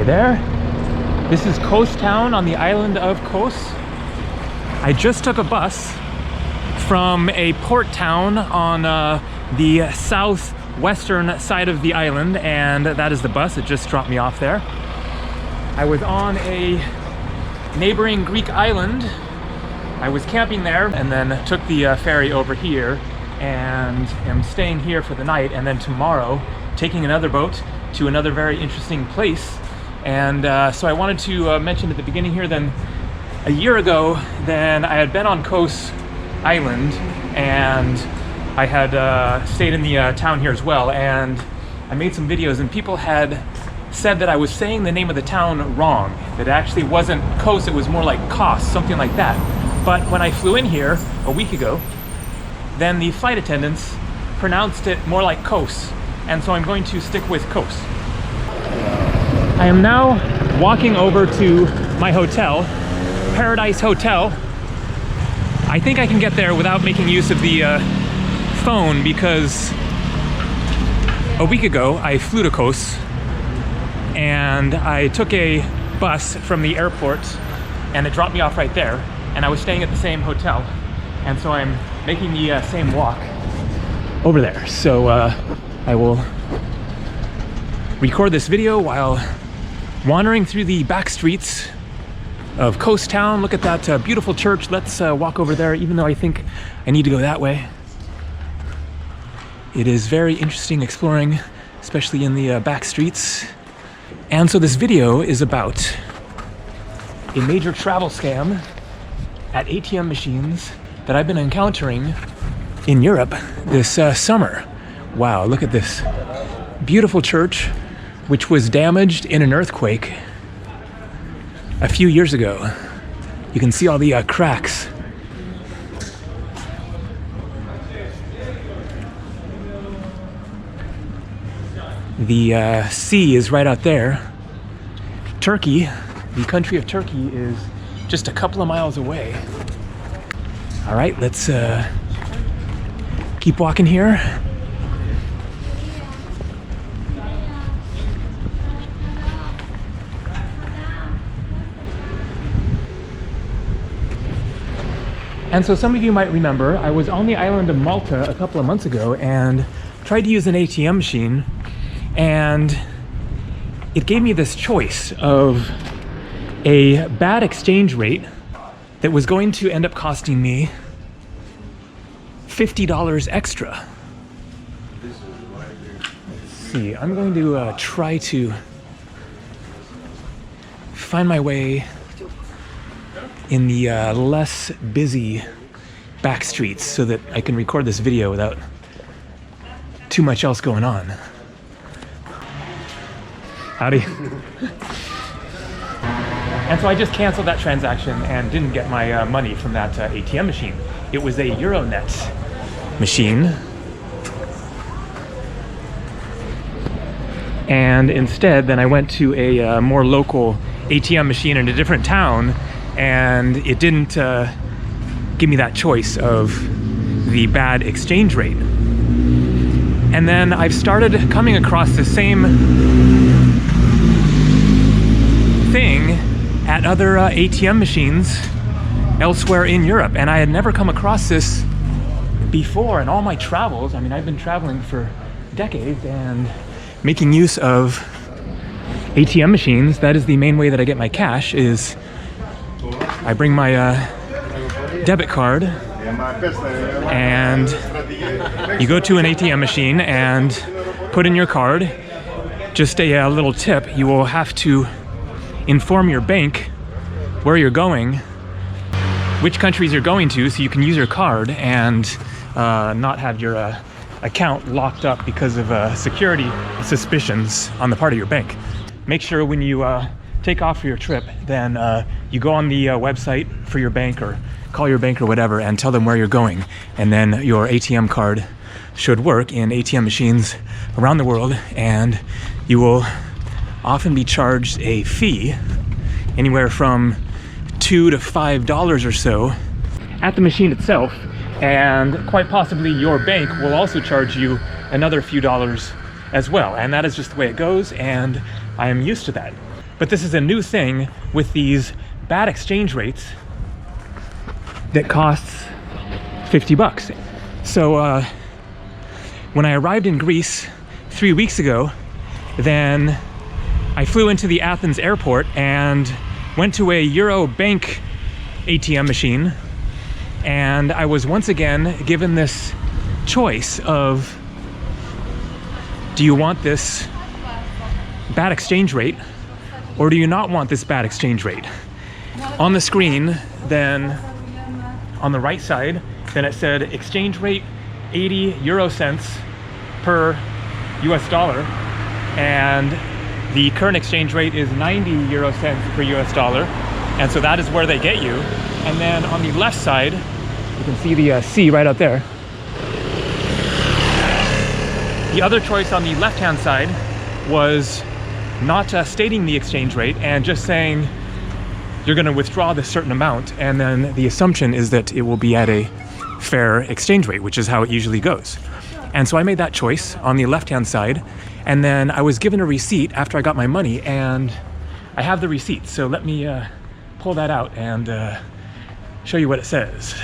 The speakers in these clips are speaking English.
there. This is Kos town on the island of Kos. I just took a bus from a port town on the southwestern side of the island, and that is the bus. It just dropped me off there. I was on a neighboring Greek island. I was camping there and then took the ferry over here and am staying here for the night, and then tomorrow taking another boat to another very interesting place. And so I wanted to mention at the beginning here, then a year ago, then I had been on Kos Island, and I had stayed in the town here as well, and I made some videos, and people had said that I was saying the name of the town wrong, that it actually wasn't Kos, it was more like Kos, something like that. But when I flew in here a week ago, then the flight attendants pronounced it more like Kos, and so I'm going to stick with Kos. I am now walking over to my hotel, Paradise Hotel. I think I can get there without making use of the phone, because a week ago I flew to Kos and I took a bus from the airport and it dropped me off right there, and I was staying at the same hotel, and so I'm making the same walk over there. So I will record this video while wandering through the back streets of Kos town. Look at that beautiful church. Let's walk over there, even though I think I need to go that way. It is very interesting exploring, especially in the back streets. And so this video is about a major travel scam at ATM machines that I've been encountering in Europe this summer. Wow, look at this beautiful church, which was damaged in an earthquake a few years ago. You can see all the cracks. The sea is right out there. Turkey, the country of Turkey, is just a couple of miles away. All right, let's keep walking here. And so some of you might remember, I was on the island of Malta a couple of months ago and tried to use an ATM machine, and it gave me this choice of a bad exchange rate that was going to end up costing me $50 extra. Let's see, I'm going to try to find my way in the less busy back streets so that I can record this video without too much else going on. Howdy. And so I just canceled that transaction and didn't get my money from that ATM machine. It was a Euronet machine. And instead, then I went to a more local ATM machine in a different town, and it didn't give me that choice of the bad exchange rate. And then I've started coming across the same thing at other ATM machines elsewhere in Europe, and I had never come across this before in all my travels. I mean, I've been traveling for decades and making use of ATM machines. That is the main way that I get my cash, is I bring my debit card, and you go to an ATM machine and put in your card. Just a little tip, you will have to inform your bank where you're going, which countries you're going to, so you can use your card and not have your account locked up because of security suspicions on the part of your bank. Make sure when you take off for your trip, then you go on the website for your bank or call your bank or whatever and tell them where you're going, and then your ATM card should work in ATM machines around the world, and you will often be charged a fee anywhere from $2 to $5 or so at the machine itself, and quite possibly your bank will also charge you another few dollars as well, and that is just the way it goes, and I am used to that. But this is a new thing with these bad exchange rates that costs 50 bucks. So when I arrived in Greece 3 weeks ago, then I flew into the Athens airport and went to a Eurobank ATM machine, and I was once again given this choice of, do you want this bad exchange rate or do you not want this bad exchange rate? On the screen, then on the right side, then it said exchange rate 80 euro cents per US dollar, and the current exchange rate is 90 euro cents per US dollar, and so that is where they get you. And then on the left side, you can see the sea right out there. The other choice on the left-hand side was not stating the exchange rate and just saying you're going to withdraw this certain amount, and then the assumption is that it will be at a fair exchange rate, which is how it usually goes. And so I made that choice on the left-hand side, and then I was given a receipt after I got my money, and I have the receipt. So let me pull that out and show you what it says.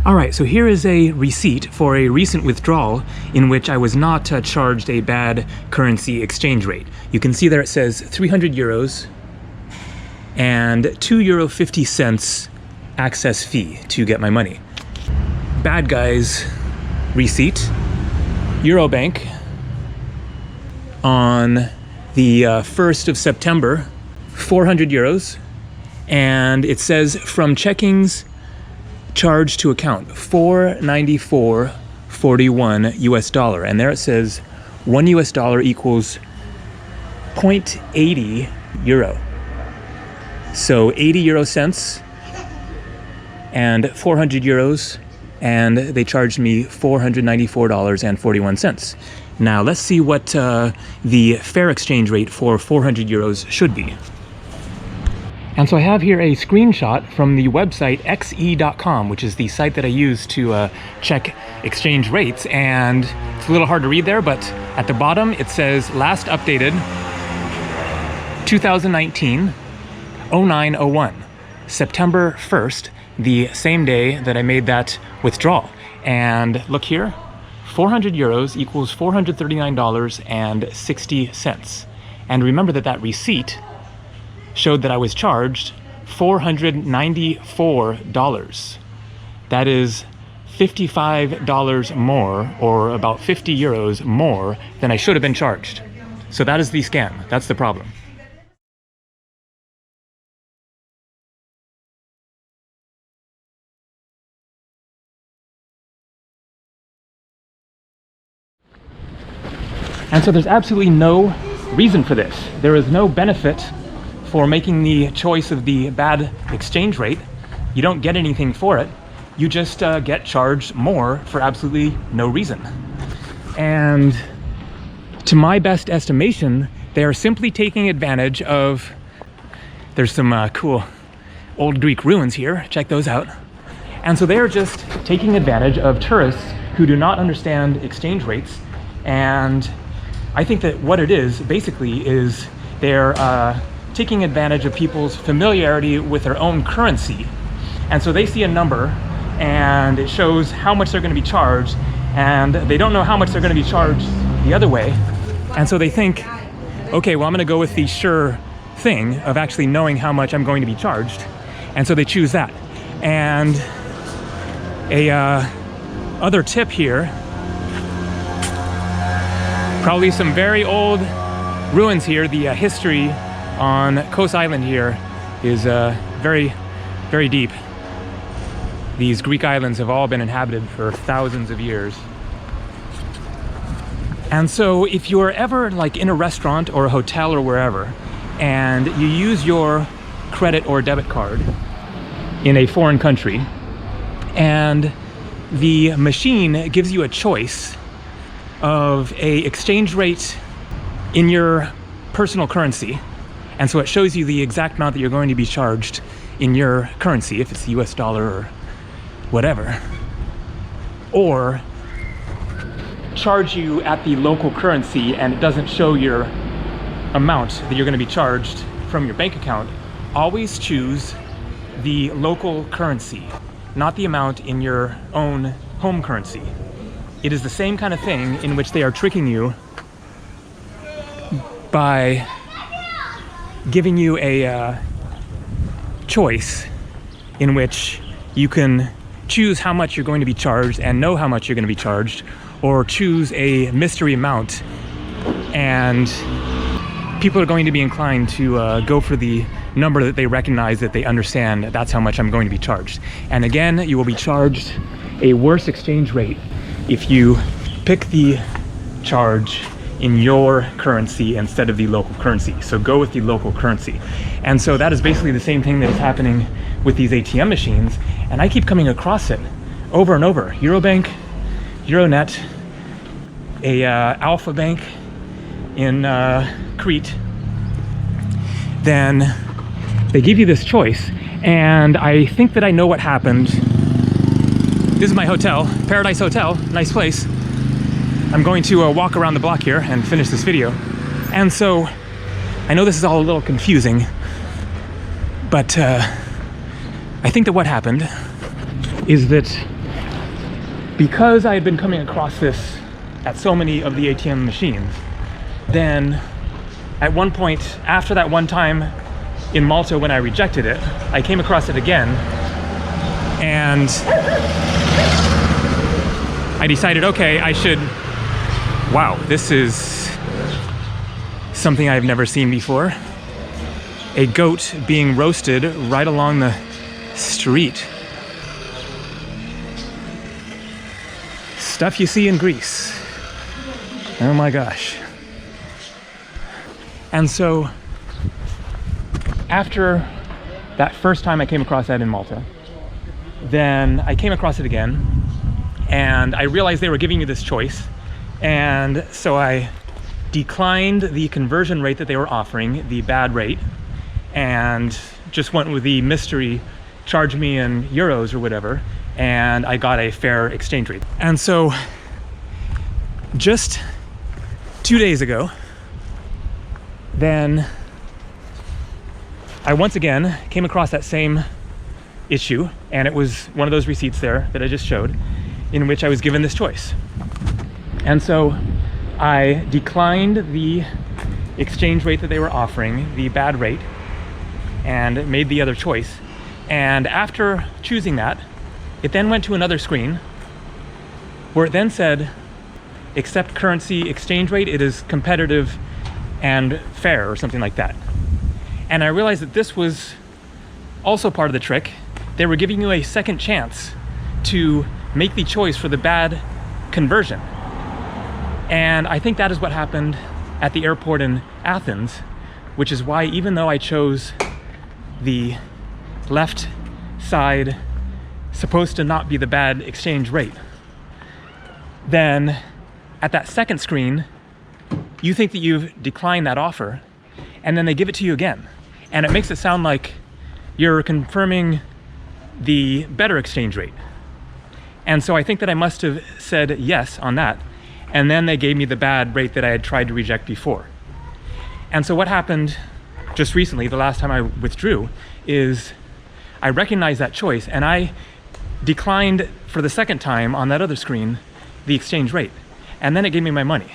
All right, so here is a receipt for a recent withdrawal in which I was not charged a bad currency exchange rate. You can see there it says 300 euros and €2.50 access fee to get my money. Bad guys receipt, Eurobank, on the 1st of September, 400 euros, and it says from checkings charge to account, $494.41 US dollar, and there it says 1 US dollar equals 0.80 euro. So 80 euro cents and 400 euros, and they charged me $494.41. Now let's see what the fair exchange rate for 400 euros should be. And so I have here a screenshot from the website xe.com, which is the site that I use to check exchange rates. And it's a little hard to read there, but at the bottom it says last updated 2019 0901, September 1st, the same day that I made that withdrawal. And look here, 400 euros equals $439.60. And remember that that receipt showed that I was charged $494. That is $55 more, or about 50 euros more than I should have been charged. So that is the scam. That's the problem. And so there's absolutely no reason for this. There is no benefit for making the choice of the bad exchange rate. You don't get anything for it. You just get charged more for absolutely no reason. And to my best estimation, they are simply taking advantage of, there's some cool old Greek ruins here, check those out. And so they're just taking advantage of tourists who do not understand exchange rates. And I think that what it is basically is they're taking advantage of people's familiarity with their own currency. And so they see a number and it shows how much they're going to be charged, and they don't know how much they're going to be charged the other way. And so they think, okay, well, I'm going to go with the sure thing of actually knowing how much I'm going to be charged. And so they choose that. And a other tip here, probably some very old ruins here. The history on Kos Island here is very, very deep. These Greek islands have all been inhabited for thousands of years. And so if you're ever like in a restaurant or a hotel or wherever, and you use your credit or debit card in a foreign country, and the machine gives you a choice of a exchange rate in your personal currency, and so it shows you the exact amount that you're going to be charged in your currency, if it's the US dollar or whatever, or charge you at the local currency and it doesn't show your amount that you're going to be charged from your bank account, always choose the local currency, not the amount in your own home currency. It is the same kind of thing in which they are tricking you by giving you a choice in which you can choose how much you're going to be charged and know how much you're going to be charged, or choose a mystery amount, and people are going to be inclined to go for the number that they recognize, that they understand that's how much I'm going to be charged. And again, you will be charged a worse exchange rate if you pick the charge in your currency instead of the local currency. So go with the local currency. And so that is basically the same thing that is happening with these ATM machines, and I keep coming across it over and over. Eurobank, Euronet, a Alpha Bank in Crete. Then they give you this choice, and I think that I know what happened. This is my hotel, Paradise Hotel, nice place. I'm going to walk around the block here and finish this video. And so I know this is all a little confusing, but I think that what happened is that because I had been coming across this at so many of the ATM machines, then at one point, after that one time in Malta when I rejected it, I came across it again, and I decided, okay, I should, wow, this is something I've never seen before. A goat being roasted right along the street. Stuff you see in Greece. Oh my gosh. And so after that first time I came across that in Malta, then I came across it again, and I realized they were giving you this choice, and so I declined the conversion rate that they were offering, the bad rate, and just went with the mystery, charge me in euros or whatever, and I got a fair exchange rate. And so just 2 days ago, then I once again came across that same issue, and it was one of those receipts there that I just showed, in which I was given this choice. And so I declined the exchange rate that they were offering, the bad rate, and made the other choice. And after choosing that, it then went to another screen where it then said, accept currency exchange rate, it is competitive and fair, or something like that. And I realized that this was also part of the trick. They were giving you a second chance to make the choice for the bad conversion. And I think that is what happened at the airport in Athens, which is why, even though I chose the left side, supposed to not be the bad exchange rate, then at that second screen, you think that you've declined that offer, and then they give it to you again. And it makes it sound like you're confirming the better exchange rate. And so I think that I must have said yes on that, and then they gave me the bad rate that I had tried to reject before. And so what happened just recently, the last time I withdrew, is I recognized that choice, and I declined for the second time on that other screen the exchange rate. And then it gave me my money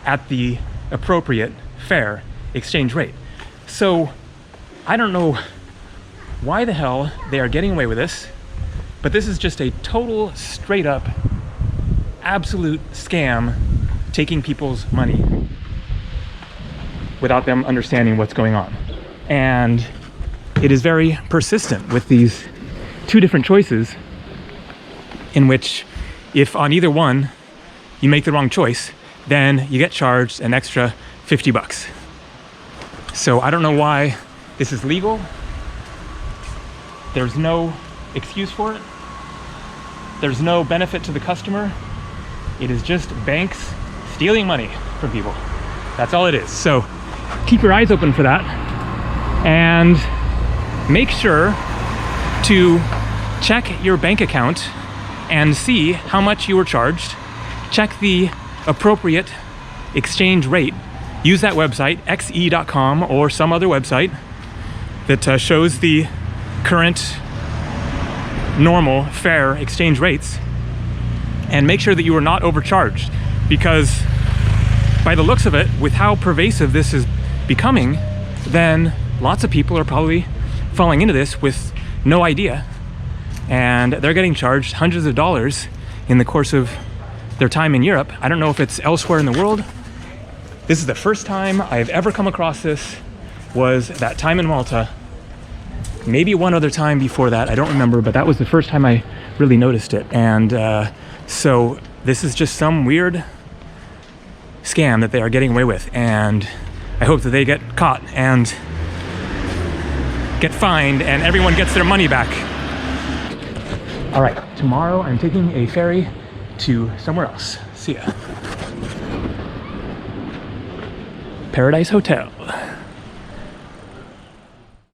at the appropriate, fair exchange rate. So I don't know why the hell they are getting away with this, but this is just a total, straight up, absolute scam, taking people's money without them understanding what's going on. And it is very persistent with these two different choices, in which if on either one you make the wrong choice, then you get charged an extra 50 bucks. So I don't know why this is legal. There's no excuse for it. There's no benefit to the customer. It is just banks stealing money from people. That's all it is. So keep your eyes open for that, and make sure to check your bank account and see how much you were charged. Check the appropriate exchange rate use that website, xe.com, or some other website that shows the current normal fair exchange rates, and make sure that you are not overcharged, because by the looks of it, with how pervasive this is becoming, then lots of people are probably falling into this with no idea, and they're getting charged hundreds of dollars in the course of their time in Europe. I don't know if it's elsewhere in the world. This is the first time I've ever come across this, was that time in Malta. Maybe one other time before that, I don't remember, but that was the first time I really noticed it. And so this is just some weird scam that they are getting away with, and I hope that they get caught and get fined and everyone gets their money back. All right, tomorrow I'm taking a ferry to somewhere else. See ya. Paradise Hotel.